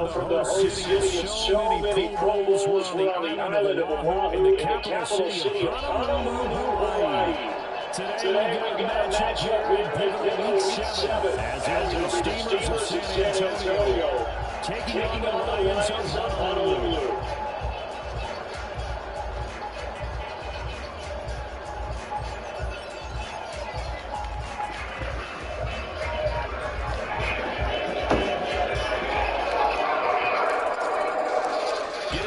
from the host city of so many Pro Bowls were on the island of Oahu in the capital city of Honolulu, Hawaii. Today we got a matchup here in pivotal Week 7 as the Steamers of San Antonio taking on the Lions of Honolulu.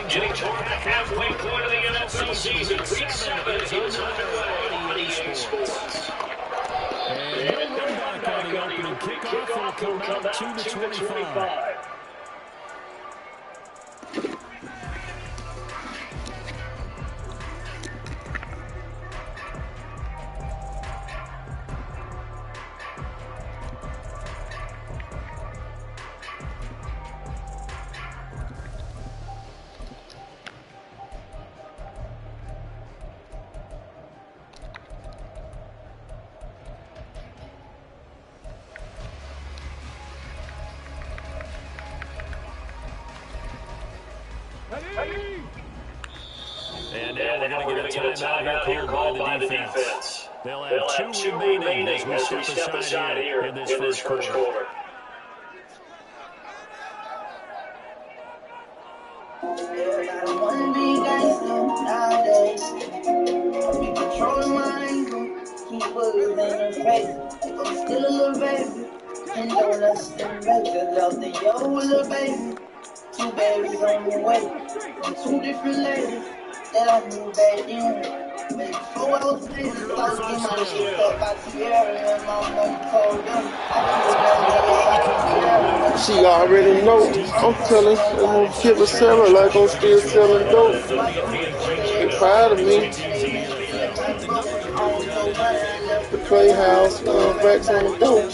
Getting toward the halfway point of the NFL season. Week 7 is underway on EA Sports. And no back on the opening kickoff. It'll come out 2-25. And now we're going to get a timeout here called by the defense. They'll have two remaining as we step aside here in this first quarter. One big gangster nowadays. Be controlling my anger. Keep buggers in the face. I'm still a little baby. And don't listen baby. Love the yo little baby. Two babies on the way. And two different ladies. That I knew back then. Maybe 4 hours later, I was getting my shit up by Sierra and my mom told them. She already know. I'm telling I'm gonna keep it Sarah like I'm still selling dope. They proud of me. The playhouse, backs on the dope.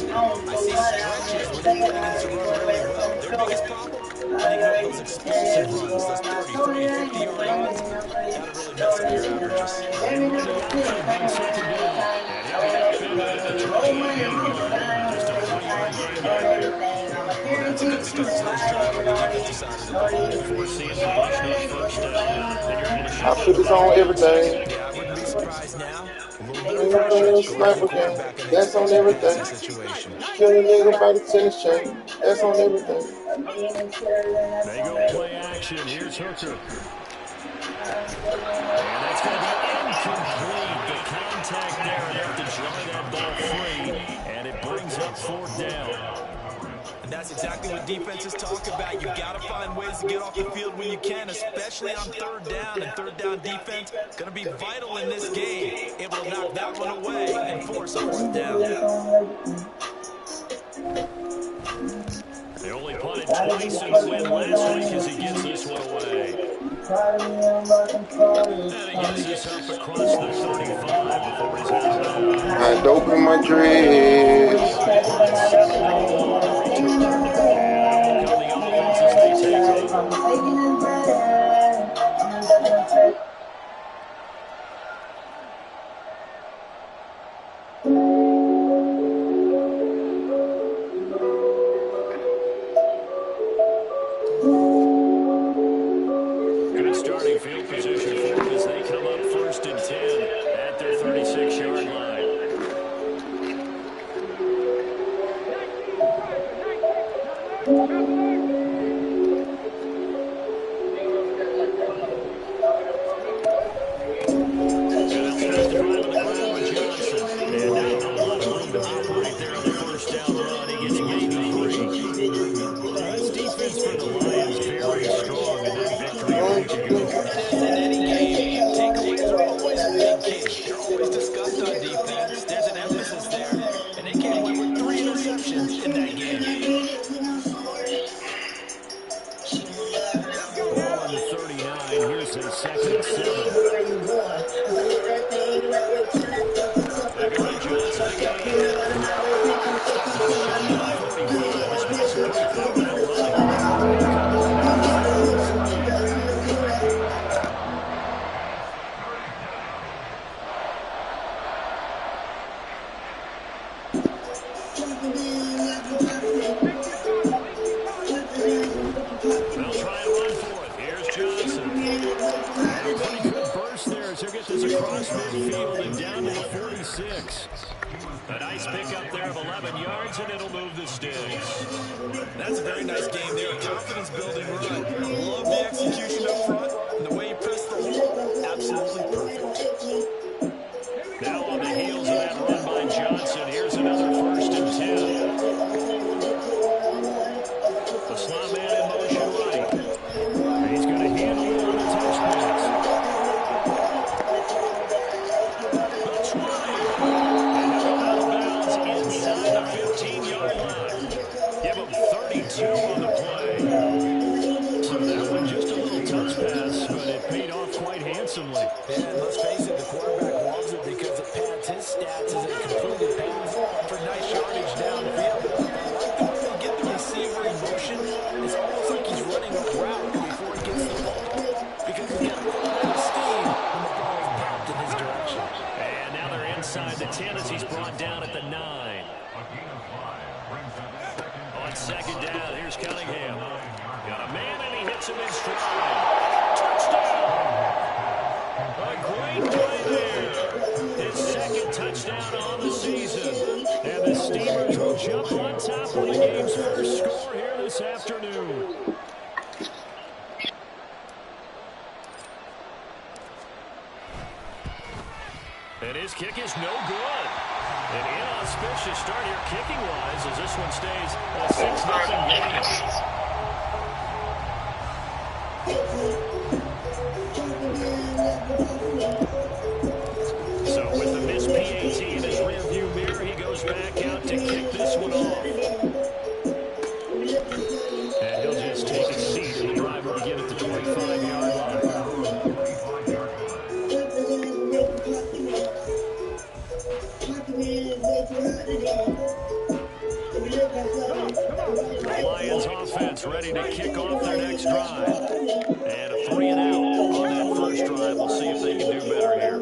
I put this on everything. Sniper game. That's on everything. Kill a nigga by the tennis chain. That's on everything. They go play action. Here's Hooker. And that's going to be incomplete. The contact there enough to dry that ball free. And it brings up 4th down. And that's exactly what defenses talk about. You've got to find ways to get off the field when you can, especially on 3rd down. And 3rd down defense going to be vital in this game. Able to knock that one away and force a 4th down. They only punted twice in the win last week as he gets this one away. And he gets this up across the 35 before he's out. I dope in my dreads. Good starting field position for them as they come up 1st and 10 at their 36-yard line. across midfield and down to the 46. A nice pickup there of 11 yards, and it'll move the sticks. That's a very nice game there. A confidence-building run. Love the execution up front, and the way he pressed the hole, absolutely perfect. Now on the heels of that run by Johnson, here's another 1st and 10. The slot man in motion right. He's going to handle it on a touch pass. The try. And he'll go out of bounds inside the 15-yard line. Give him 32 on the play. So that one just a little touch pass, but it paid off quite handsomely. Yeah, and let's face it, the quarterback loves it because it pads his stats as a completed pass for nice yardage downfield. I like the way they get the receiver in motion. It's almost like he's running a route before he gets the ball because he's got a little bit of steam when the ball is popped in his direction. And now they're inside the 10 as he's brought down at the 9. On 2nd down, here's Cunningham. Got a man and he hits him in stride. Touchdown! A great play there. His 2nd touchdown on the season. And the Steamers will jump on top of the game's first score here this afternoon. And his kick is no good. An inauspicious start here kicking-wise as this one stays a 6-0 game. So with the missed PAT in his rearview mirror, he goes back out to kick this one off. And he'll just take a seat, and the drive will begin at the 25-yard line. The Lions offense ready to kick off their next drive. And a 3-and-out on that first drive. We'll see if they can do better here.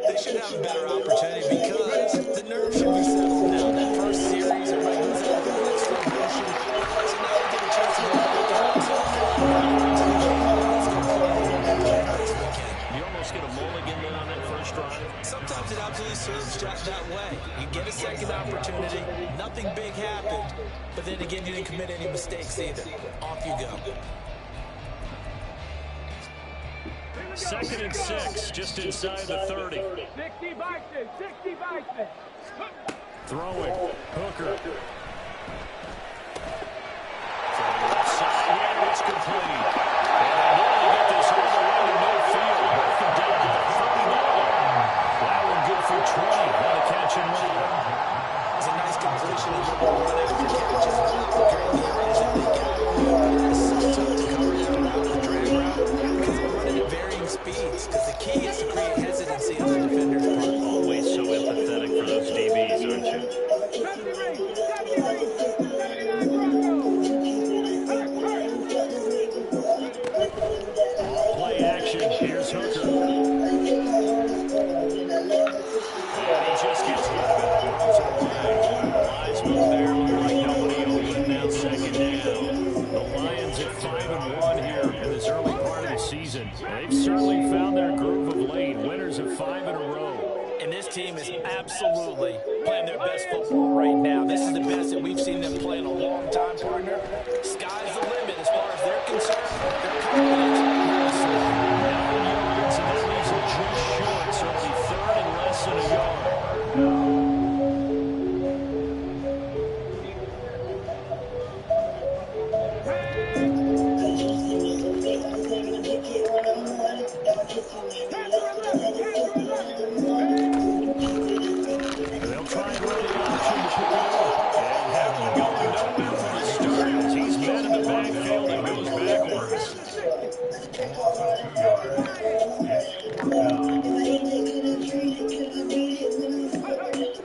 They should have a better opportunity because the nerves should be settled now. That first series, everybody goes out with that slow motion. So now they get a chance to go back out. You almost get a mulligan there on that first drive. Sometimes it absolutely serves that way. You get a second opportunity. Nothing big happened. But then again, you didn't commit any mistakes either. Off you go. 2nd and 6, just inside the 30. 60 Bison, 60 Bison. Throwing, Hooker. From the left side here, it's complete. And they nearly get this all the way to midfield. Working down to the 39. That one good for 20 on the catch and run. It's a nice completion of the run after catch as well. Great areas that they got. It's so tough to cover that route, the drag route, because they're running at varying speeds. Because the key is to create hesitancy on the defender's part. Always so empathetic for those DBs, aren't you? Play action. Here's Hooker. And he just gets rid of it. Throws it away. Wise move there. Looked like nobody open. Now 2nd down. The Lions at 5-1 here in this early part of the season. They've certainly found their groove of late. Winners of 5 in a row. And this team is absolutely playing their best football right now. This is the best that we've seen them play in a long time, partner. Sky's the limit as far as they're concerned. Their confidence is 9 yards, and that leaves them just short. So it'll be 3rd and less than a yard. They'll try and run the option to pick it up. And that one going nowhere from the start as he's met in the backfield and goes backwards.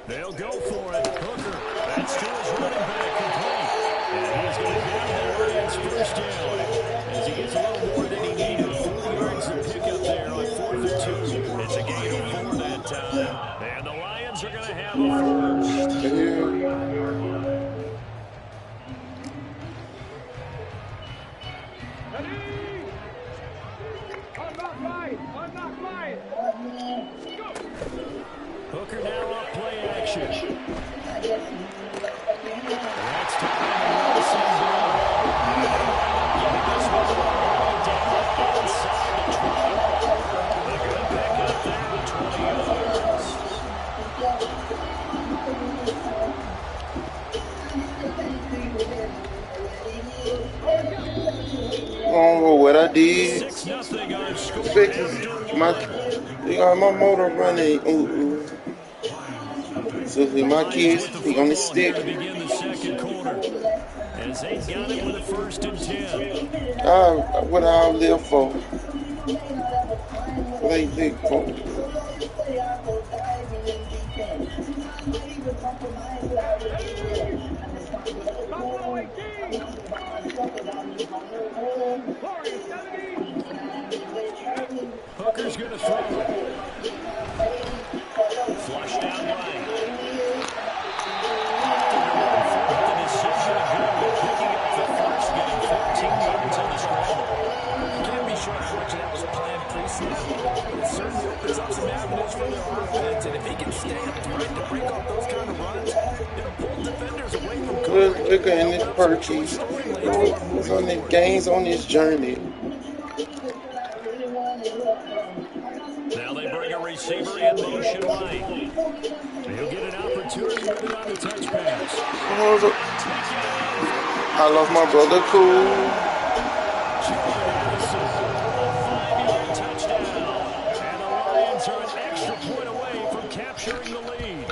They'll go for it. Hooker. That's to his running back complete. And he is going to have the Lions first down as he gets a little more than he needed. 4 yards to pick up there on 4th and 2. It's a gain of 4 that time. And the Lions are going to have a first. Right, I'm not flying. Hooker now off play action. That's time to Wilson Brown. Giving this one all the way down inside the 20. A good pick up there at 20 yards. I don't know what I did. 6-0 our score Fixes after my, my motor running. So my kids, he on the stick. To begin the second quarter, as they got it with a 1st and 10. What I live for? Play big for. Buffalo 18. Warriors 70. Hooker's going to throw it. Flush down right. The decision good with picking up the first, getting 14 yards on the scramble. Can't be sure how much of that was planned pre-snap, but it certainly opens up some avenues for their offense, and if he can stay upright to break off those kind of runs, it'll pull defenders away from Good picker in this purchase. He's on the gains on his journey. Now they bring a receiver in motion right. He'll get an opportunity with it on the touch pass. I love my brother cool. 5-yard touchdown. And the Lions are an extra point away from capturing the lead.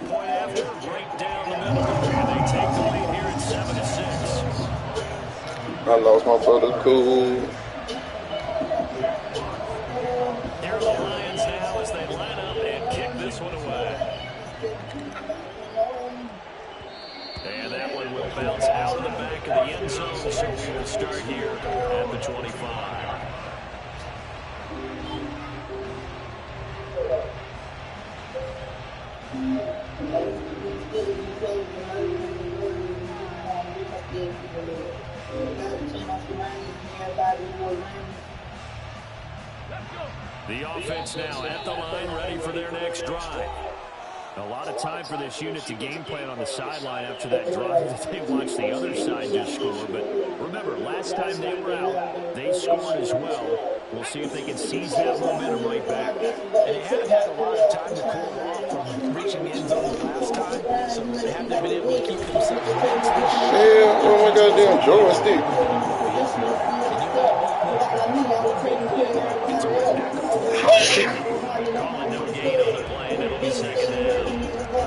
Point after, right down the middle. And they take the lead here at 7-6. I lost my brother cool. Here are the Lions now as they line up and kick this one away. And that one will bounce out of the back of the end zone, so we will start here at the 25. The offense now at the line, ready for their next drive. A lot of time for this unit to game plan on the sideline after that drive that they watched the other side just score. But remember, last time they were out, they scored as well. We'll see if they can seize that momentum right back. And they haven't had a lot of time to cool off from reaching the end zone the last time, so they haven't been able to keep themselves mentally. Yeah, oh my goddamn joystick. Calling no gain on the play, and it'll be 2nd down. I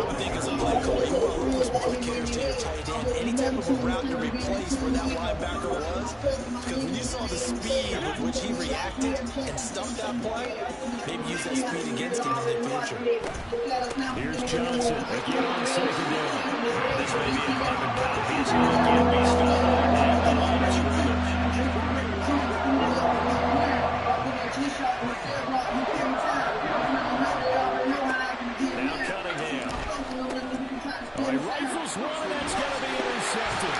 would think as a play caller, you want to look for some quick hitters to your tight end. Any type of a route to replace where that linebacker was. Because when you saw the speed with which he reacted and stuffed that play, maybe use that speed against him in the future. Here's Johnson again on 2nd down. This may be a carbon copy as he will again be stopped at the line of scrimmage. Now Cunningham. Oh, he rifles one, and that's going to be intercepted.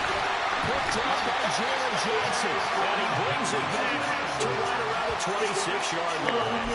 Picked up by Jalen Johnson, and he brings it back to right around the 26-yard line.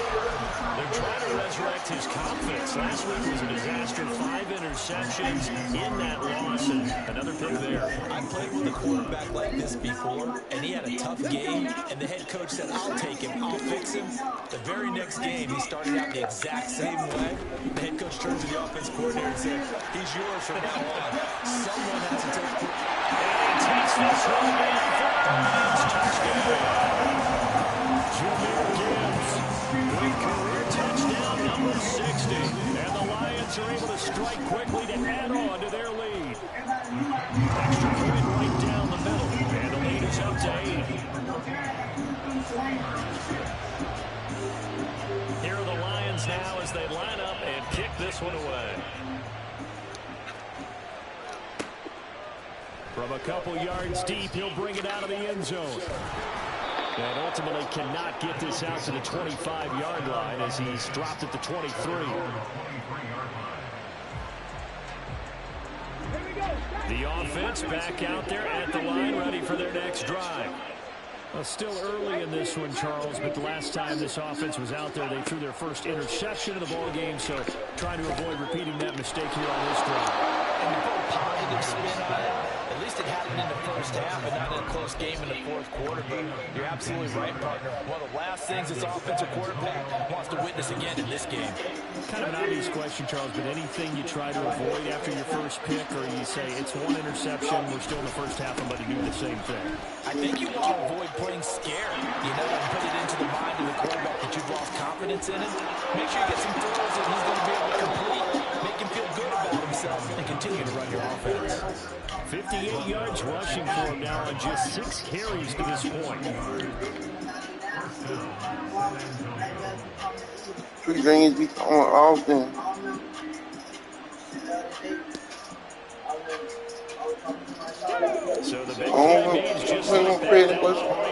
They're trying to resurrect his confidence. Last week was a disaster. 5 interceptions in that loss, and another pick there. I played with a quarterback like this before, and he had a tough game, and the head coach said, I'll take him, I'll fix him. The very next game, he started out the exact same way. The head coach turned to the offense coordinator and said, he's yours from now on. Someone has to take it. And he takes this one down for a Lions touchdown. Jameer Gibbs with career touchdown number 60. And the Lions are able to strike quickly to add on to their lead. Extra point right down the middle. And the lead is up to 8. Here are the Lions now as they line up and kick this one away. From a couple yards deep, he'll bring it out of the end zone. And ultimately cannot get this out to the 25-yard line as he's dropped at the 23. The offense back out there at the line, ready for their next drive. Well, still early in this one, Charles, but the last time this offense was out there, they threw their first interception of the ball game, so trying to avoid repeating that mistake here on this drive. And to put a positive spin on it, at least it happened in the first half and not in a close game in the fourth quarter, but you're absolutely right, partner. One of the last things this offensive quarterback wants to witness again in this game. Kind of an obvious question, Charles, but anything you try to avoid after your first pick, or you say it's one interception, we're still in the first half, I'm going to do the same thing? I think you want to avoid playing scared, you know, and put it into the mind of the quarterback that you've lost confidence in him. Make sure you get some throws that he's going to be able to complete, make him feel good about himself, and continue to run your offense. 58 yards rushing for him now on just 6 carries to this point. Three things be throwing often. So the big play just like that.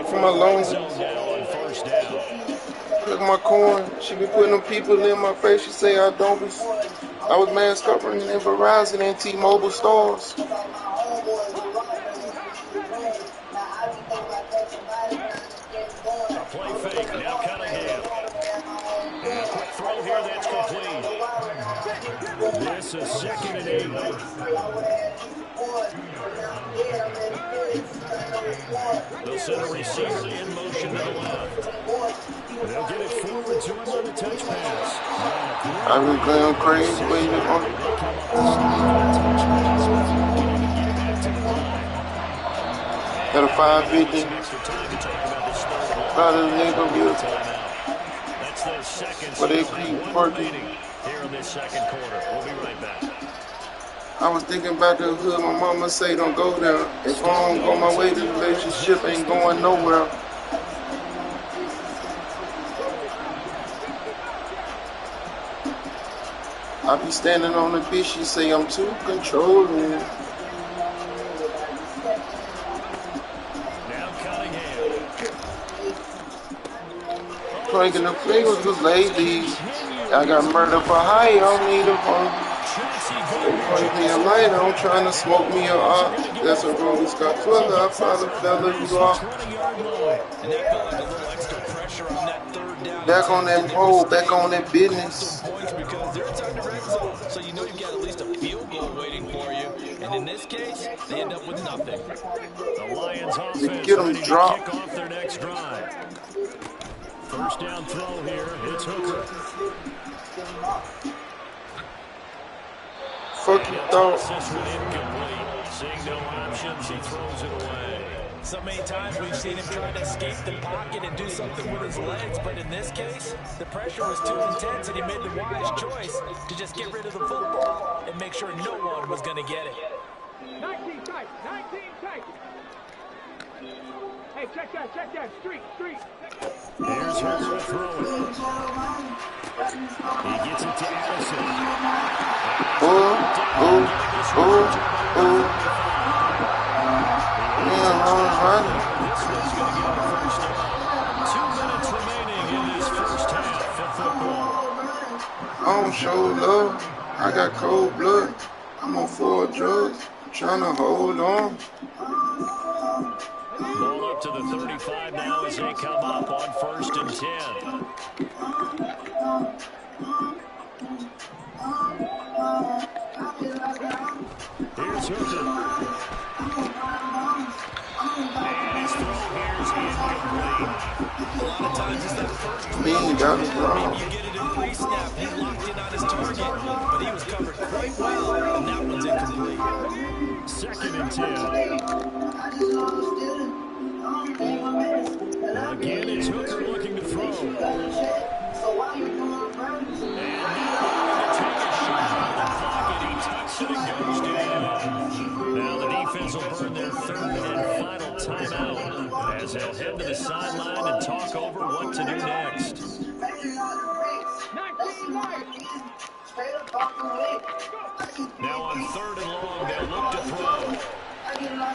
For my loan. Now on first down. Cook my corn. She be putting them people in my face. She say I don't be. I was mass covering in Verizon and T-Mobile stores. A play fake. Now Cunningham. And a quick throw here that's complete. This is 2nd and 8. They'll send a receiver in motion to the left. They'll get it forward to him on the touch pass. I've been going crazy waiting on it. At a 550. Thought it was gonna be That's their second. But they keep working. Here in this second quarter. We'll be right back. I was thinking about the hood. My mama say don't go there. If I don't go my way, the relationship ain't going nowhere. I be standing on the beach. She say I'm too controlling. Now Cunningham. Cranking the fingers was ladies. I got murdered for hire. I don't need a phone. I'm light. I'm trying to smoke me up. That's a roll. Scott Twiller. I found a fella you are. And that felt like a little extra pressure on that third down. Back on that pole. Back on that business. Because they're inside the red zone, so you know you've got at least a field goal waiting for you. And in this case, they end up with nothing. The Lions offense get them ready to dropped. kick off their next drive. First down throw here. It's Hooker. Fuck you, dog. This one incomplete. Seeing no options, he throws it away. So many times we've seen him try to escape the pocket and do something with his legs, but in this case, the pressure was too intense and he made the wise choice to just get rid of the football and make sure no one was going to get it. 19 tight, 19 tight. Hey, check that, street. Here's Hooker throwing. He gets it to Addison. This one's going to get the first down. 2 minutes remaining in this first half of football. I don't show love. I got cold blood. I'm on 4 drugs. Trying to hold on. Ball up to the 35 now as they come up on 1st and 10. Here's Hooker. And his throw here's incomplete. A lot of times it's that first Me, that was wrong. you get it in pre-snap, he locked in on his target, but he was covered quite well, and that one's incomplete. 2nd and 10. Again, it's Hooker looking to throw. And now to take a shot out of the pocket. He tucks it and goes down. Now the defense will burn their 3rd and final timeout as they'll head to the sideline and talk over what to do next. 19 tight. Now on 3rd and long, they'll look to throw. And they will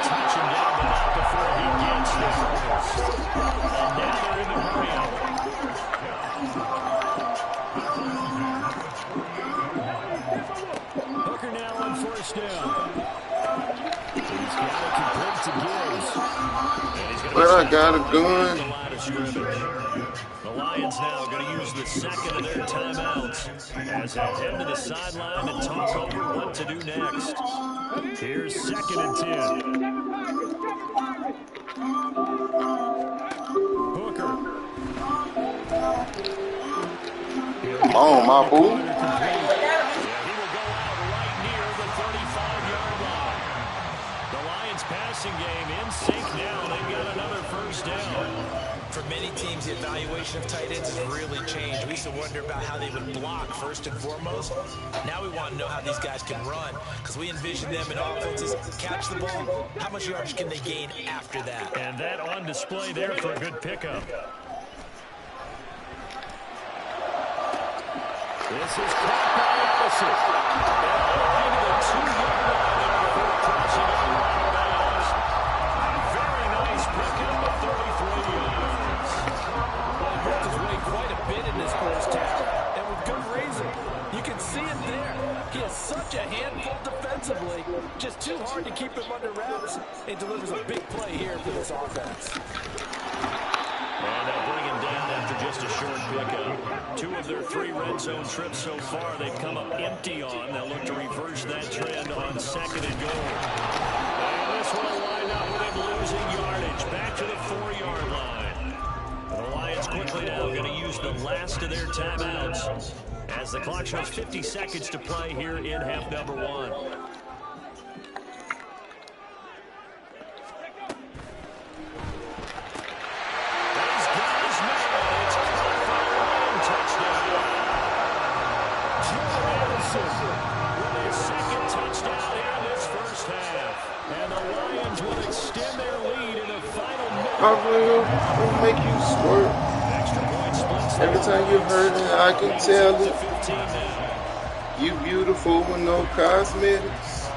touch him down, but not before he gets the first. And now they're in the hurry-up. Hooker now on 1st down. He's got to complete to Gibbs. But I got a gun. The Lions now going to use the second of their timeouts as they head to the sideline and talk over what to do next. Here's 2nd and 10. Hooker. Come on, my boo. Yeah, he will go out right near the 35-yard line. The Lions passing game in sync now. They've got another first down. For many teams, the evaluation of tight ends has really changed. We used to wonder about how they would block first and foremost. Now we want to know how these guys can run because we envision them in offenses catch the ball. How much yardage can they gain after that? And that on display there for a good pickup. This is caught by Allison. Into the 2-yard line before crossing on the out of bounds. Very nice pickup of 33 yards. Well, he worked his way quite a bit in this first half, and with good reason. You can see it there. He has such a handful defensively. Just too hard to keep him under wraps. He delivers a big play here for this offense. And they'll bring him down after just a short pickup. 2 of their 3 red zone trips so far they've come up empty on. They'll look to reverse that trend on 2nd and goal. And this one will wind up with him losing yardage. Back to the 4-yard line. The Lions quickly now going to use the last of their timeouts as the clock shows 50 seconds to play here in half number 1. Probably will make you squirt. Every time you hurt it, I can tell it. You beautiful with no cosmetics.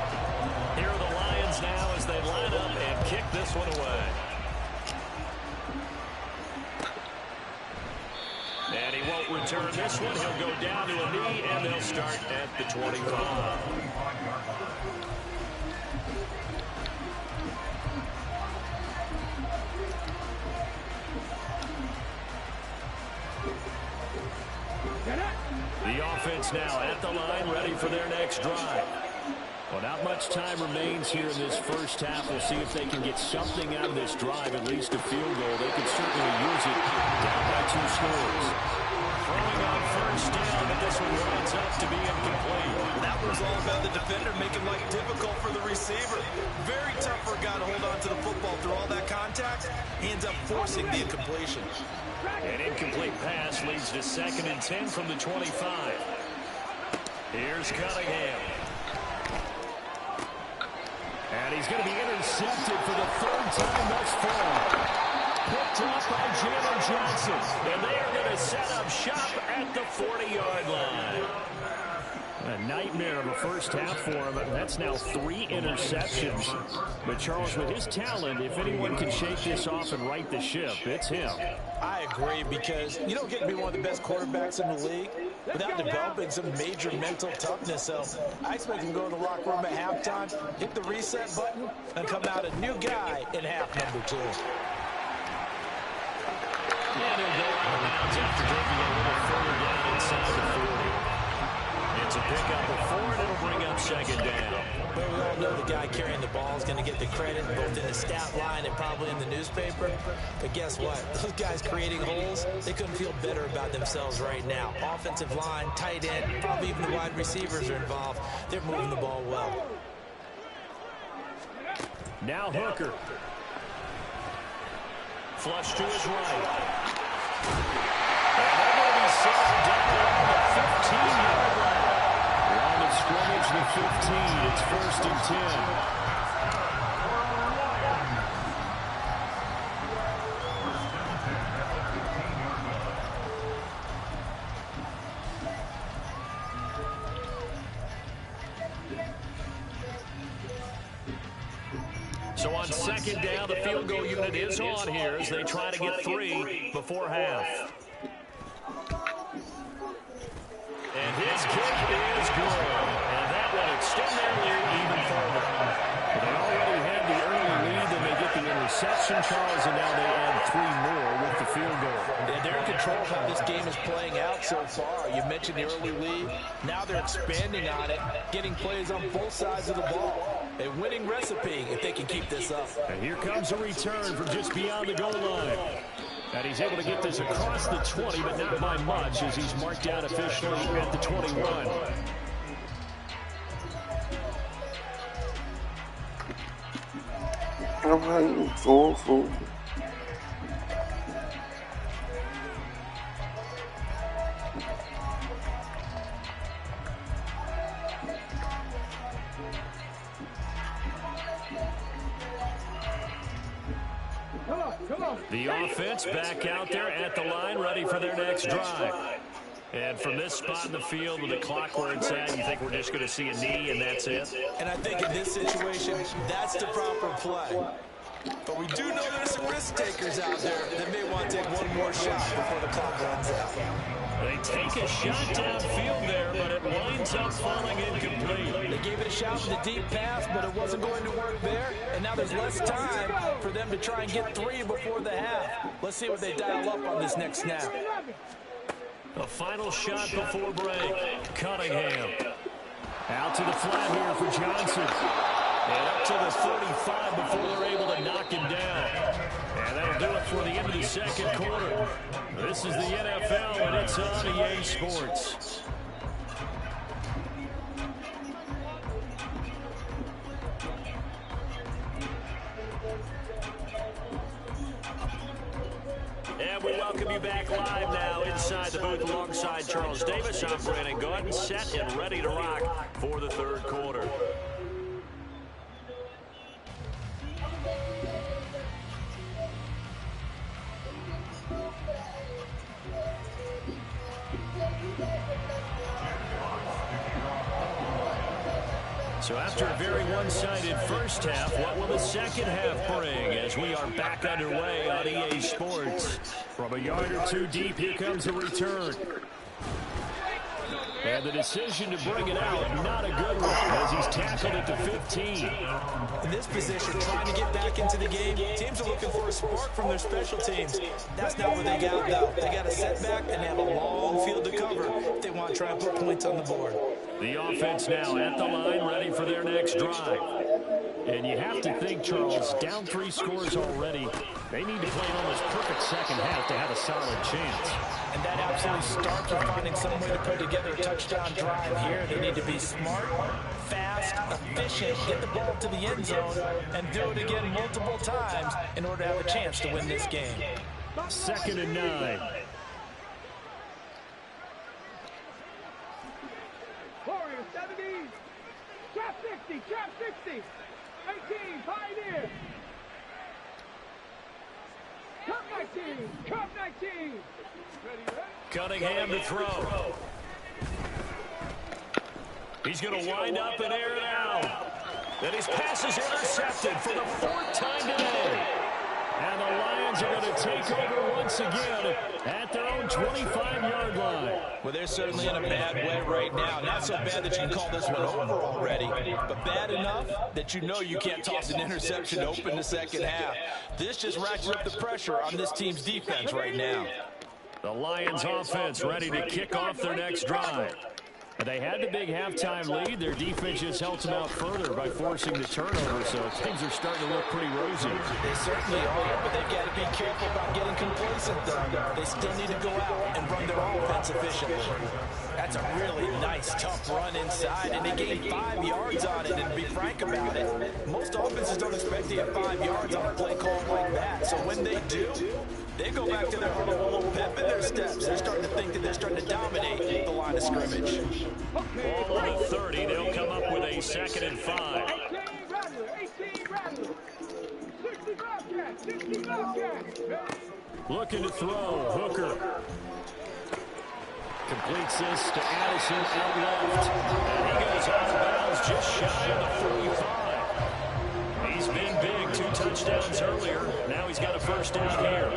Here are the Lions now as they line up and kick this one away. And he won't return this one. He'll go down to a knee, and they'll start at the 25. The offense now at the line, ready for their next drive. Well, not much time remains here in this first half. We'll see if they can get something out of this drive, at least a field goal. They could certainly use it down by 2 scores. Throwing on first down, but this one winds up to be incomplete. That was all about the defender making life difficult for the receiver. Very tough for a guy to hold on to the football through all that contact. He ends up forcing the incompletion. An incomplete pass leads to 2nd and 10 from the 25. Here's Cunningham. And he's going to be intercepted for the 3rd time thus far. Picked up by Jalen Johnson. And they are going to set up shop at the 40-yard line. A nightmare of a first half for him. That's now 3 interceptions. But Charles, with his talent, if anyone can shake this off and right the ship, it's him. I agree, because you don't get to be one of the best quarterbacks in the league without developing some major mental toughness. So I expect him to go in the locker room at halftime, hit the reset button, and come out a new guy in half number 2. And he'll go out of bounds after taking a little further down inside the 40. It's a pickup of 4, and it'll bring up 2nd down. But we all know the guy carrying the ball is going to get the credit both in the stat line and probably in the newspaper. But guess what? Those guys creating holes, they couldn't feel better about themselves right now. Offensive line, tight end, probably even the wide receivers are involved. They're moving the ball well. Now Hooker. Flush to his right. And they're going to be set down on the 15-yard line. Line of scrimmage, the 15. It's 1st and 10. So on 2nd down, the field goal unit is on here as they try to get 3 before half. And his kick is good. And that will extend their lead even further. They already had the possession, Charles, and now they add 3 more with the field goal. Yeah, they're in control of how this game is playing out so far. You mentioned the early lead. Now they're expanding on it, getting plays on both sides of the ball. A winning recipe if they can keep this up. And here comes a return from just beyond the goal line. And he's able to get this across the 20, but not by much, as he's marked down officially at the 21. I'm hungry, full. The offense back out there at the line, ready for their next drive. And from this spot in the field with the clock where it's at, you think we're just going to see a knee and that's it? And I think in this situation, that's the proper play. But we do know there's some risk takers out there that may want to take one more shot before the clock runs out. They take a shot downfield there, but it winds up falling incomplete. They gave it a shot with a deep pass, but it wasn't going to work there. And now there's less time for them to try and get 3 before the half. Let's see what they dial up on this next snap. A final shot before break. Cunningham. Out to the flat here for Johnson. And up to the 45 before they're able to knock him down. And that'll do it for the end of the second quarter. This is the NFL, and it's on EA Sports. And we welcome you back live now inside the booth alongside Charles Davis. I'm Brandon Gordon, set and ready to rock for the third quarter. So after a very one-sided first half, what will the second half bring as we are back underway on EA Sports? From a yard or two deep, here comes a return. And the decision to bring it out, not a good one, as he's tackled at the 15. In this position, trying to get back into the game, teams are looking for a spark from their special teams. That's not what they got, though. They got a setback, and they have a long field to cover if they want to try and put points on the board. The offense now at the line, ready for their next drive. And you have to think, Charles, down 3 scores already. They need to play an almost perfect second half to have a solid chance. And that absolutely starts with finding some way to put together a touchdown drive here. They need to be smart, fast, efficient, get the ball to the end zone, and do it again multiple times in order to have a chance to win this game. 2nd and 9. Warriors 70. Trap 60. Trap 60. 18. Pioneer. Cup 19. Cup 19. Cunningham to throw. He's going to wind up and air it out. And his pass is intercepted for the 4th time today. And the Lions are going to take over once again at their own 25-yard line. Well, they're certainly in a bad way right now. Not so bad that you can call this one over already, but bad enough that you know you can't toss an interception to open the second half. This just racks up the pressure on this team's defense right now. The Lions offense ready to kick off their next drive. They had the big halftime lead. Their defense just helped them out further by forcing the turnover, so things are starting to look pretty rosy. They certainly are, but they've got to be careful about getting complacent, though. They still need to go out and run their offense efficiently. That's a really nice, tough run inside, and they gained 5 yards on it, and to be frank about it, most offenses don't expect to get 5 yards on a play call like that, so when they do, they go back to their little pep in their steps. They're starting to think that they're starting to dominate the line of scrimmage. Ball on the 30. They'll come up with a 2nd and 5. 18 Rattler. 18 Rattler. 60 Bobcat. 60 Bobcat. Looking to throw. Hooker completes this to Addison out left. And he goes out of bounds just shy of the 45. He's been big. 2 touchdowns touchdowns earlier. Now he's got a first down here.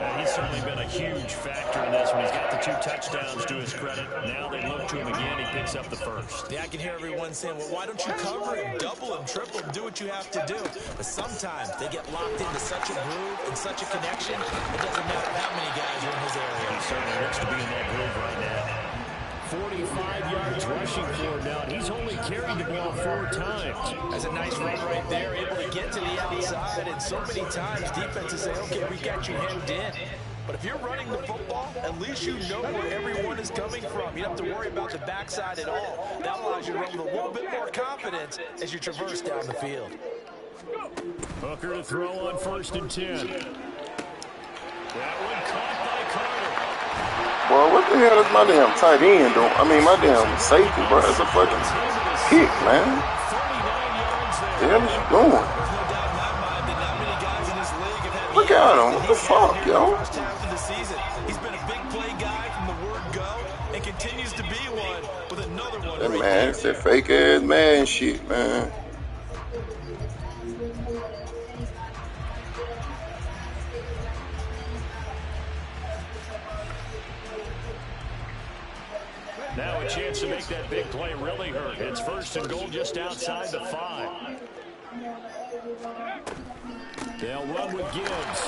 And he's certainly been a huge factor in this one. He's got the 2 touchdowns to his credit. Now they look to him again. He picks up the first. Yeah, I can hear everyone saying, well, why don't you cover him, double him, triple him, do what you have to do. But sometimes they get locked into such a groove and such a connection, it doesn't matter how many guys are in his area. He certainly looks to be in that groove right now. 45 yards rushing for him now, and he's only carried the ball 4 times. That's a nice run right there, able to get to the outside, and so many times defenses say, okay, we got you hemmed in. But if you're running the football, at least you know where everyone is coming from. You don't have to worry about the backside at all. That allows you to run with a little bit more confidence as you traverse down the field. Hooker to throw on 1st and 10. That one caught by Carter. Boy, what the hell is my damn tight end doing? I mean, my damn safety, bro. It's a fucking kick, man. What the hell is you doing? Look at him. What the fuck, yo? He's been a big play guy from the word go and continues to be one with another one. That man, it's that fake ass man shit, man. Now a chance to make that big play really hurt. It's 1st and goal just outside the 5. They'll run with Gibbs.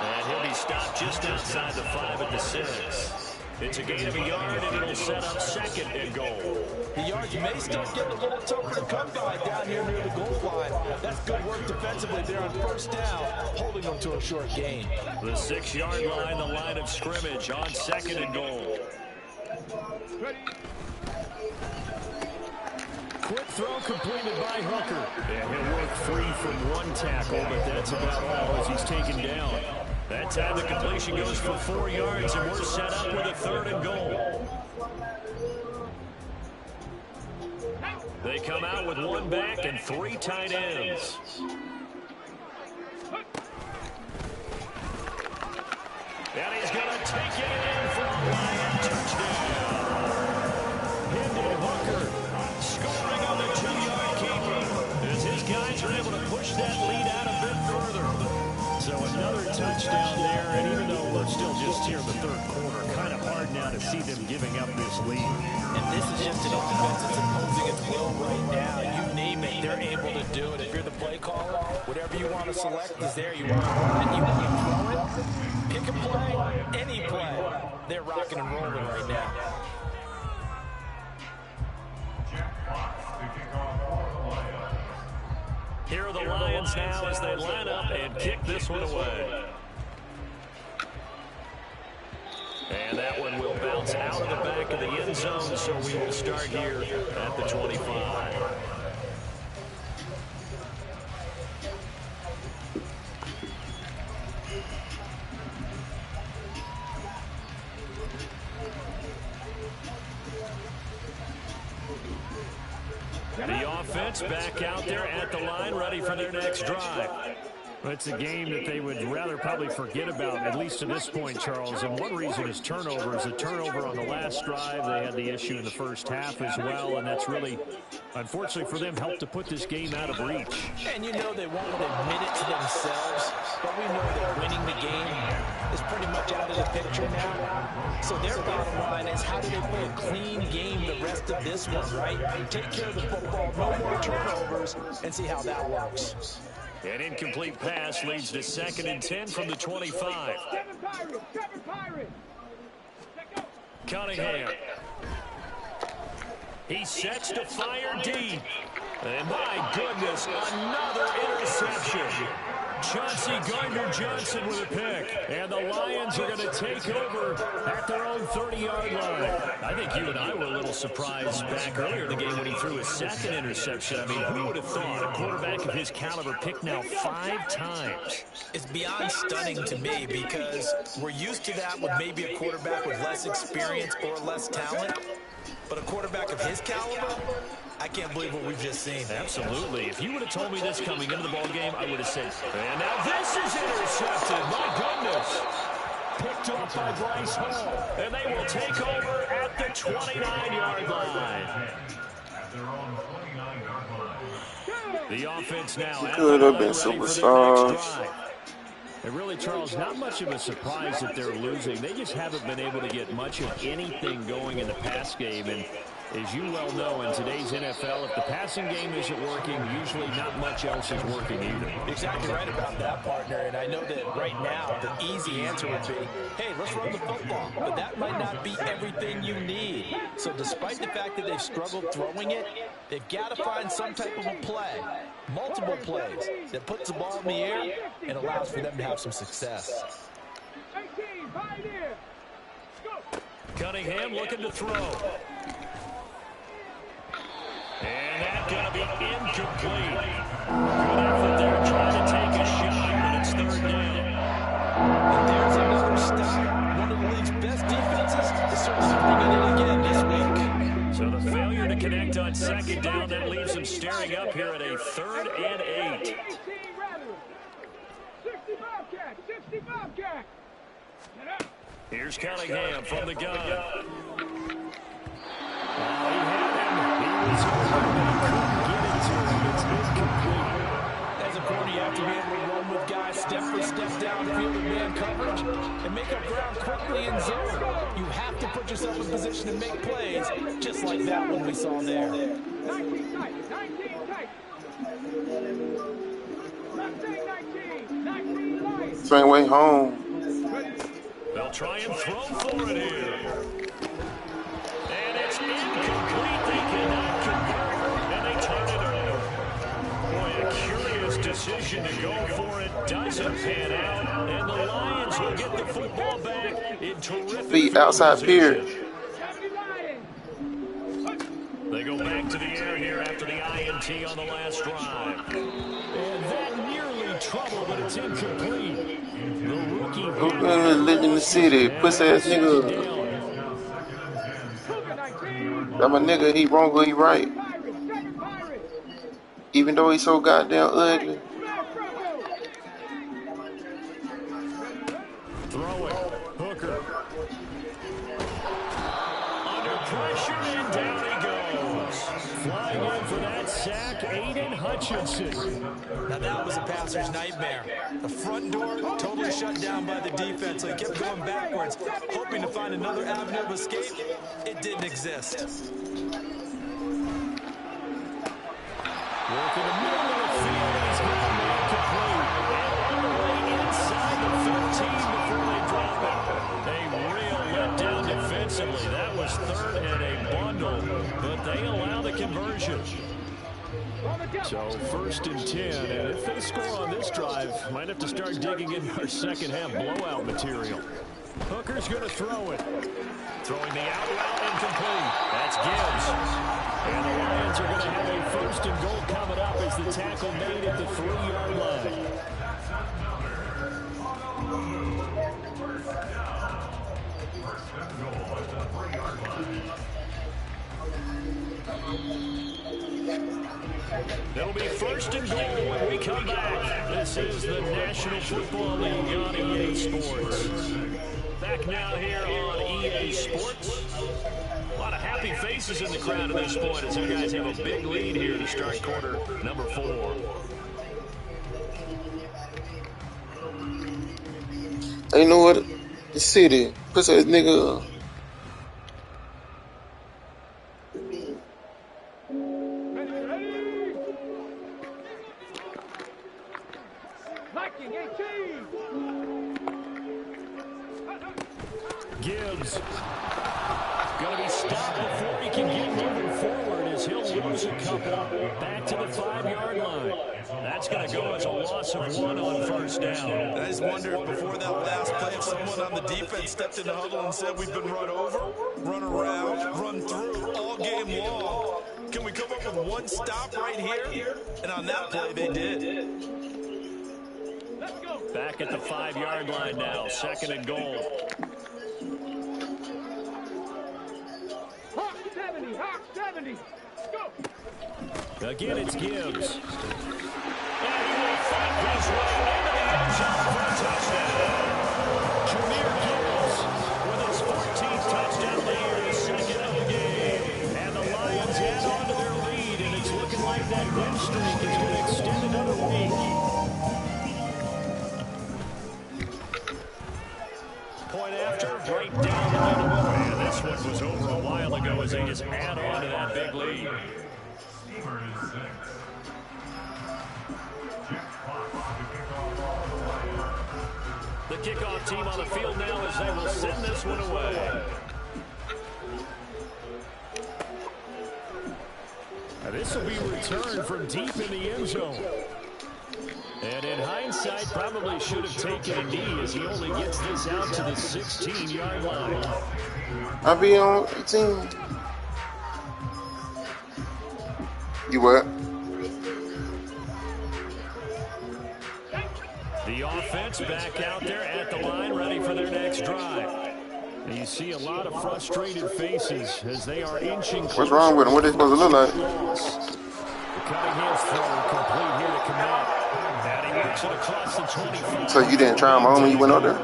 And he'll be stopped just outside the 5 at the 6. It's a gain of a yard, and it'll set up 2nd and goal. The yards may start getting a little tougher to come by down here near the goal line. That's good work defensively there on 1st down, holding them to a short gain. The 6-yard line, the line of scrimmage on 2nd and goal. Quick throw completed by Hooker. And he'll work free from 1 tackle, but that's about all as he's taken down. That time the completion goes for 4 yards, and we're set up with a 3rd and goal. They come out with 1 back and 3 tight ends. And he's going to take it in for a Lion touchdown. Hendon Hooker scoring on the 2-yard keeper as his guys are able to push that lead out a bit further. So another touchdown there, and even though we're still just here in the 3rd quarter, kind of hard now to see them giving up this lead. And this is just an offense that's imposing its will right now. You name it, they're able to do it. If you're the play caller, whatever you want to select is there. You want to run it, you want to throw it, pick a play, any play. They're rocking and rolling right now. Here are the Lions now as they line up and kick this one away. And that one will bounce out of the back of the end zone, so we will start here at the 25. The offense back out there at the line, ready for their next drive. It's a game that they would rather probably forget about, at least to this point, Charles. And one reason is turnovers. A turnover on the last drive. They had the issue in the first half as well, and that's really, unfortunately for them, helped to put this game out of reach. And you know they won't admit it to themselves, but we know that winning the game is pretty much out of the picture now. So their bottom line is, how do they play a clean game the rest of this one, right? Take care of the football, no more turnovers, and see how that works. An incomplete pass leads to 2nd and 10 from the 25. Cunningham. He sets to fire deep. And my goodness, another interception. Chauncey Gardner-Johnson with a pick. And the Lions are going to take over at their own 30-yard line. I think you and I were a little surprised back earlier in the game when he threw his 2nd interception. I mean, who would have thought a quarterback of his caliber picked now 5 times? It's beyond stunning to me because we're used to that with maybe a quarterback with less experience or less talent. But a quarterback of his caliber, I can't believe what we've just seen. Absolutely. If you would have told me this coming into the ball game, I would have said, and now this is intercepted. My goodness. Picked up by Bryce Hall. And they will take over at the 29-yard line. At their own 29-yard line. The offense now at Could the have line been ready for their next superstars. drive. And really, Charles, not much of a surprise that they're losing. They just haven't been able to get much of anything going in the pass game. And as you well know, in today's NFL, if the passing game isn't working, usually not much else is working either. Exactly right about that, partner. And I know that right now the easy answer would be, hey, let's run the football. But that might not be everything you need. So despite the fact that they've struggled throwing it, they've got to find some type of a play, multiple plays, that puts the ball in the air and allows for them to have some success. 18, pioneer. Go. Cunningham looking to throw. And that's going to be incomplete. Good effort there trying to take a shot, but it's third down. And there's another stop. One of the league's best defenses is certainly bringing it again this week. So the failure to connect on second down, that leaves them staring up here at a 3rd and 8. 18 Rattler. 65 cat. 65 cat. Get up. Here's Cunningham from the gun. He had him. He was open, but he couldn't get it to him. It's incomplete. As a corner, you have to be able to run with guys step for step downfield in man coverage and make up ground quickly in zone. You have to put yourself in position to make plays, just like that one we saw there. 19 tight. 19 tight. Not saying 19. 19 light. Same way home. They'll try and throw for it here. And it's incomplete. They cannot convert, and they turn it over. Boy, a curious decision to go for it. Doesn't pan out, and the Lions will get the football back in terrific Feet outside position. pier. 70 Lions. They go back to the air here after the INT on the last drive. And that nearly trouble, but it's incomplete. The rookie Who living in the city? Pussy ass nigga. That my nigga, he wrong or he right. Even though he's so goddamn ugly. Throwing. Hooker. Under pressure, and down he goes. Flying in for that sack, Aiden Hutchinson. Now that was a passer's nightmare. The front door totally shut down by the defense, so he kept going backwards, hoping to find another avenue of escape. It didn't exist. Working the middle of the field, and he's got him incomplete. And all the way inside the 15 before they drop it. A real letdown defensively. That was 3rd and a bundle, but they allow the conversion. So 1st and 10, and if they score on this drive, might have to start digging into our second half blowout material. Hooker's going to throw it. Throwing the out route incomplete. That's Gibbs. And the Lions are going to have a 1st and goal coming up as the tackle made at the 3-yard line. It'll be 1st and goal when we come back. This is the National Football League on EA Sports. Back now here on EA Sports. A lot of happy faces in the crowd at this point as our guys have a big lead here to start quarter number 4. You know what? The city. Pussy ass nigga. Gibbs going to be stopped before he can get moving forward as he'll lose a couple back to the 5-yard line. That's going to go as a loss of 1 on 1st down. I just wonder if before that last play, if someone on the defense stepped in the huddle and said we've been run over, run around, run through all game long. Can we come up with one stop right here? And on that play, they did. Back at the 5-yard line now, 2nd and goal. Hawk 70, Hawk 70. Go. Again, it's Gibbs. And he will fight his way into the end zone for a touchdown. Jameer Gibbs with his 14th touchdown of the year, his 2nd of the game. And the Lions add on to their lead, and it's looking like that win streak is going to as they just add on to that big lead. The kickoff team on the field now as they will send this one away. Now this will be returned from deep in the end zone. And in hindsight, probably should have taken a knee as he only gets this out to the 16-yard line. I'll be on 18. You what? The offense back out there at the line, ready for their next drive. And you see a lot of frustrated faces as they are inching closer. What's wrong with them? What they supposed to look like? The Cunningham's throw complete here to commit. And he works it across the 25. So you didn't try them on when you went out there?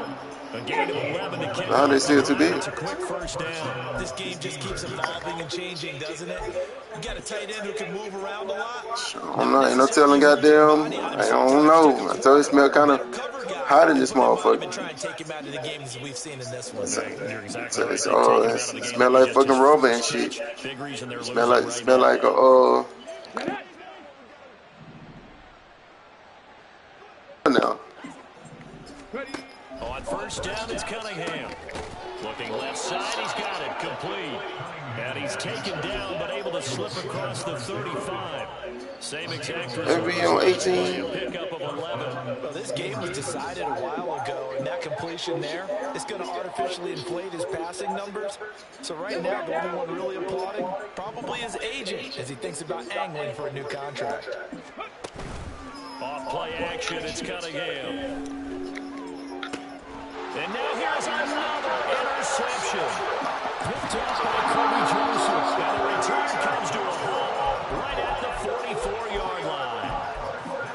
A gain of 11 to kick. How they still too big? It's a quick first down. This game just keeps evolving and changing, doesn't it? You got a tight end who can move around a lot. I don't know. Ain't no telling goddamn. I don't know. I told you it smelled kind of hot in this motherfucker. Been trying to take him out of the games we've seen in this one. It smell like fucking rubber and shit. Smell like a now. On first down, it's Cunningham. Looking left side, he's got it complete. And he's taken down, but able to slip across the 35. Same exact result. Every on 18. Pickup of 11. Well, this game was decided a while ago, and that completion there is going to artificially inflate his passing numbers. So right now, the only one really applauding probably his agent as he thinks about angling for a new contract. Off play action, it's Cunningham. And now here's another interception. Picked up by Kobe Joseph. And the return comes to a halt right at the 44-yard line.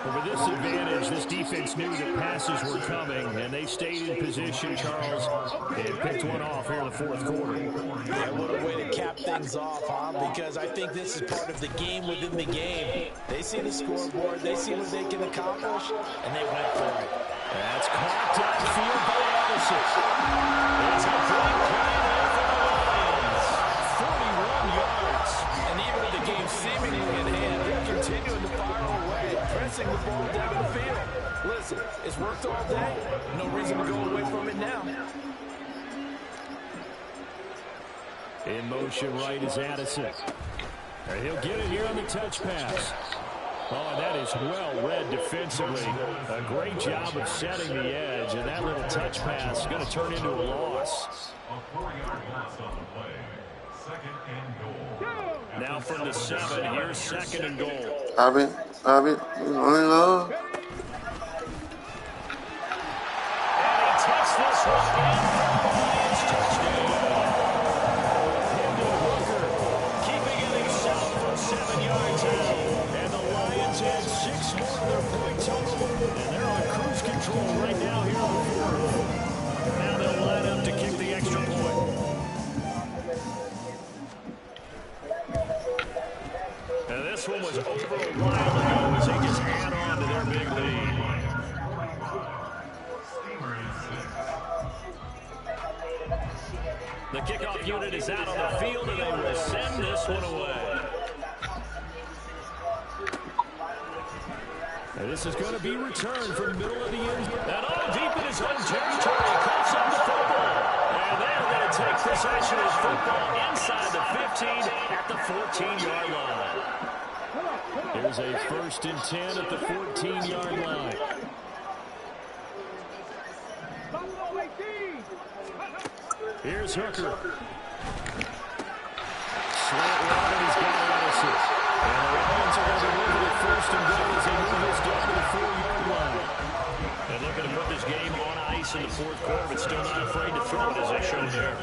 Over this advantage, this defense knew that passes were coming, and they stayed in position, Charles, and picked one off here in the fourth quarter. Yeah, what a way to cap things off, huh? Because I think this is part of the game within the game. They see the scoreboard, they see what they can accomplish, and they went for it. That's caught downfield by Anderson. It's a big play there for the Lions. 41 yards. And even with the game seemingly in hand, they're continuing to fire away, pressing the ball down the field. Listen, it's worked all day. No reason to go away from it now. In motion right is Addison. And he'll get it here on the touch pass. Oh, and that is well read defensively. A great job of setting the edge, and that little touch pass is going to turn into a loss. Now from the 7, here's second and goal. Bobby, only love. And he takes this one in for the Lions touchdown. Into Hooker, keeping it himself from 7 yards out. And the Lions add 6 more to their point total. And they're on cruise control right now here in the fourth. Now they'll line up to kick the extra point. And this one was over a while ago as they just add on to their big lead. The kickoff unit is out on the field, and they will send this one away. And this is going to be returned from the middle of the end zone. And all deep in his own territory, cuts up the football. And they're going to take possession of football inside the 15 at the 14-yard line. There's a 1st and 10 at the 14-yard line. Here's Hooker. Slant route, and he's got Addison. And the Lions are going to move it 1st and goal as they move this down to the 4-yard line. And looking to put this game on ice in the fourth quarter, but still not afraid to throw it as they showed there.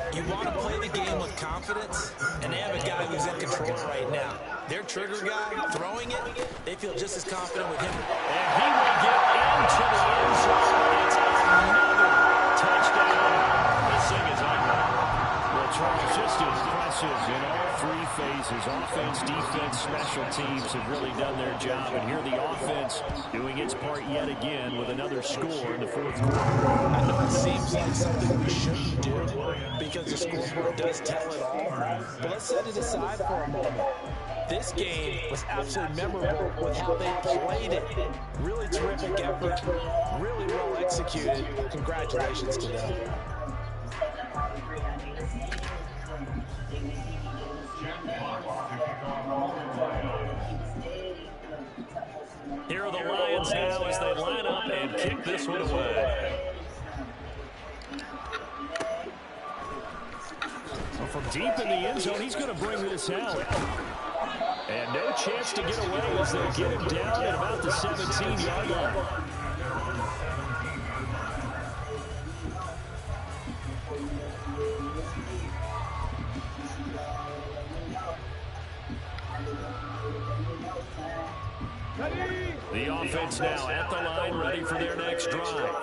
You want to play the game with confidence, and they have a guy who's in control right now. Their trigger guy, throwing it, they feel just as confident with him. And he will get into the end zone. It's another touchdown. This thing is ugly. Well, Charles, just impressive in all 3 phases, offense, defense, special special teams have really done their job. And here the offense doing its part yet again with another score in the fourth quarter. I know it seems like something we shouldn't do because the scoreboard does tell it all. But let's set it aside for a moment. This game was absolutely memorable with how they played it. Really terrific effort, really well executed. Congratulations to them. Here are the Lions now as they line up and kick this one away. Well, from deep in the end zone, he's going to bring this out. And no chance to get away as they get him down at about the 17-yard line. The offense now at the line, ready for their next drive.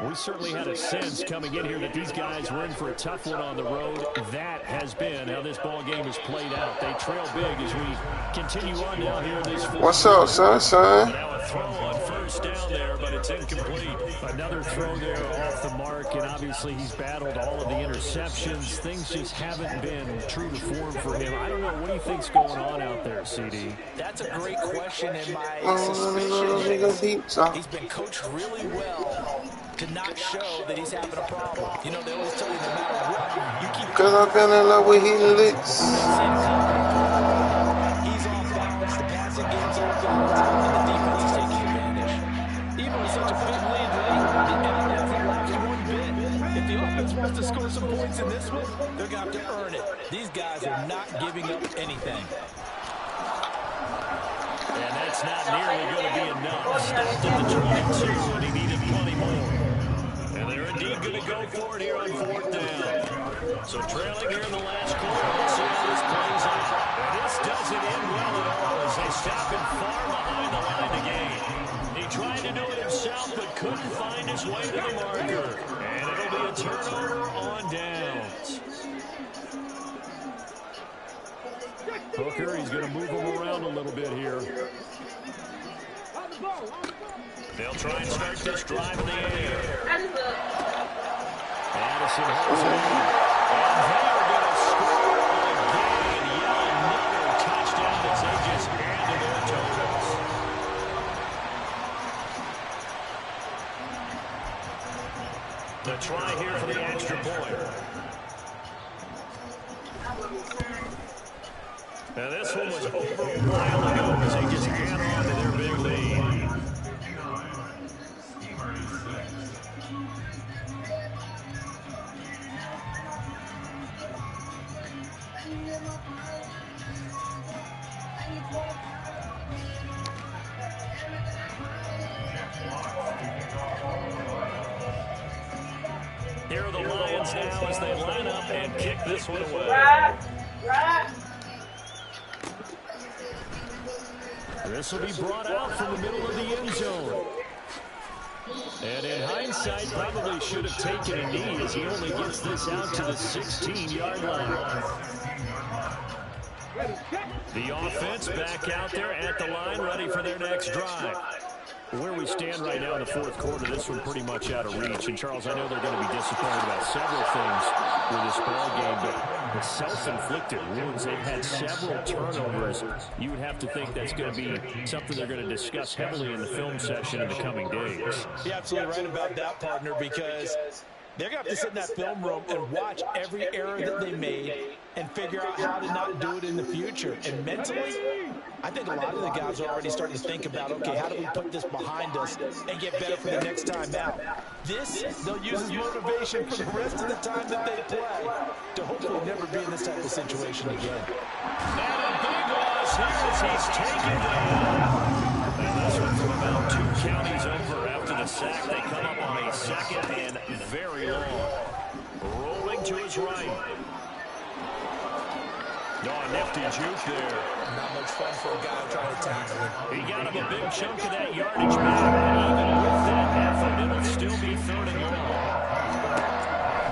We certainly had a sense coming in here that these guys were in for a tough one on the road. That has been how this ball game has played out. They trail big as we continue on now here in this fourth. What's up, son? Now a throw on first down there, but it's incomplete. Another throw there off the mark, and obviously he's battled all of the interceptions. Things just haven't been true to form for him. I don't know. What do you think's going on out there, CD? That's a great question, and my suspicion is he's been coached really well to not show that he's having a problem. You know, they always tell you no matter what, you keep... Because I've been in love with heating licks. He's off balance, the passing game's open, and the defense is taking advantage. Even with such a big lead late, it hasn't lapsed one bit. If the offense wants to score some points in this one, they're going to have to earn it. These guys are not giving up anything. And that's not nearly going to be enough. Stopped at the 22, and he needed plenty more. And they're indeed going to go for it here on fourth down. So trailing here in the last quarter. Let's see how this plays out. And this doesn't end well at all as they stop him far behind the line to gain. He tried to do it himself but couldn't find his way to the marker. And it'll be a turnover on downs. Hooker, he's going to move him around a little bit here. They'll try and start this drive in the air. Addison holds it. And they are going to score again. Yeah, another touchdown as they just handed their totals. The try here for the extra point. Now this one was over a while ago as they just hang on to their big lead. Here are the Lions now as they line up and kick this one away. This will be brought out from the middle of the end zone. And in hindsight, probably should have taken a knee as he only gets this out to the 16-yard line. The offense back out there at the line, ready for their next drive. Where we stand right now in the fourth quarter, this one pretty much out of reach. And, Charles, I know they're going to be disappointed about several things with this ball game, but the self-inflicted wounds, they've had several turnovers. You would have to think that's going to be something they're going to discuss heavily in the film session in the coming days. You're absolutely right about that, partner, because they're going to have to sit in that film room and watch every error that they made and figure out how to not do it in the future. And mentally, I think a lot of the guys are already starting to think about, okay, how do we put this behind us and get better for the next time out? This, they'll use as motivation for the rest of the time that they play to hopefully never be in this type of situation again. And a big loss here as he's taken down. And this one from about 2 counties over after the sack. They come up on a second and very long. Rolling to his right. Oh, nifty juke there. Not much fun for a guy trying to tackle him. He got him a big chunk of that yardage back. Even with that effort, it'll still be 3rd and long.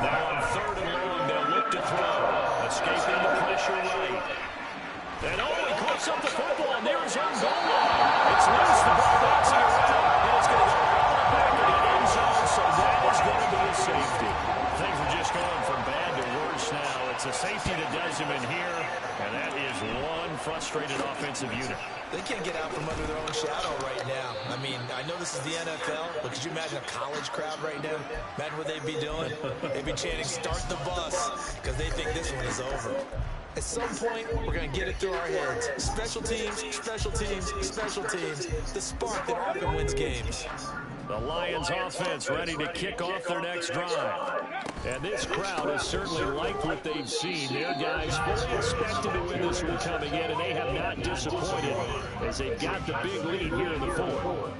Now on 3rd and long, they'll look to throw. Escaping the pressure right. And he clips up the football. frustrated offensive unit. They can't get out from under their own shadow right now. I mean, I know this is the NFL, but could you imagine a college crowd right now? Imagine what they'd be doing. They'd be chanting, "Start the bus," because they think this one is over. At some point, we're going to get it through our heads. Special teams, special teams, special teams. The spark that often wins games. The Lions offense ready to kick off their next drive. And this crowd has certainly liked what they've seen. Their guys fully expected to win this one coming in, and they have not disappointed as they've got the big lead here in the fourth.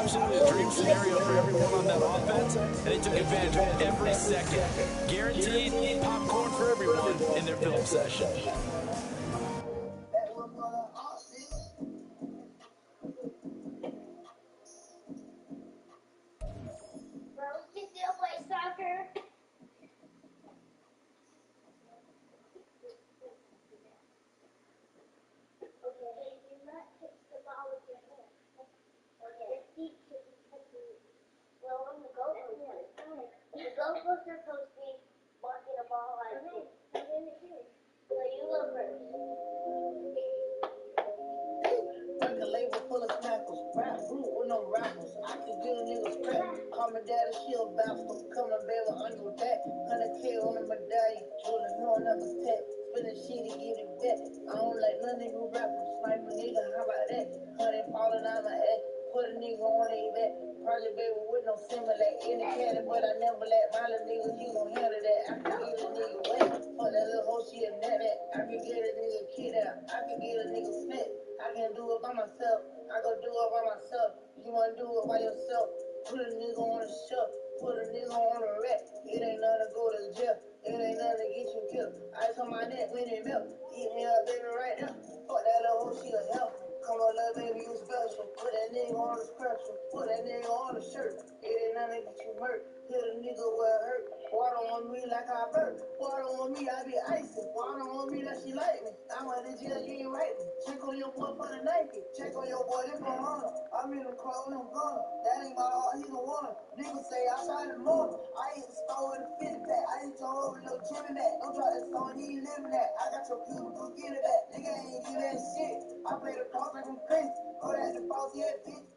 Absolutely a dream scenario for everyone on that offense, and they took advantage of every second. Guaranteed popcorn for everyone in their film session. I play the cross like I'm crazy. Go that the boss, yeah, bitch.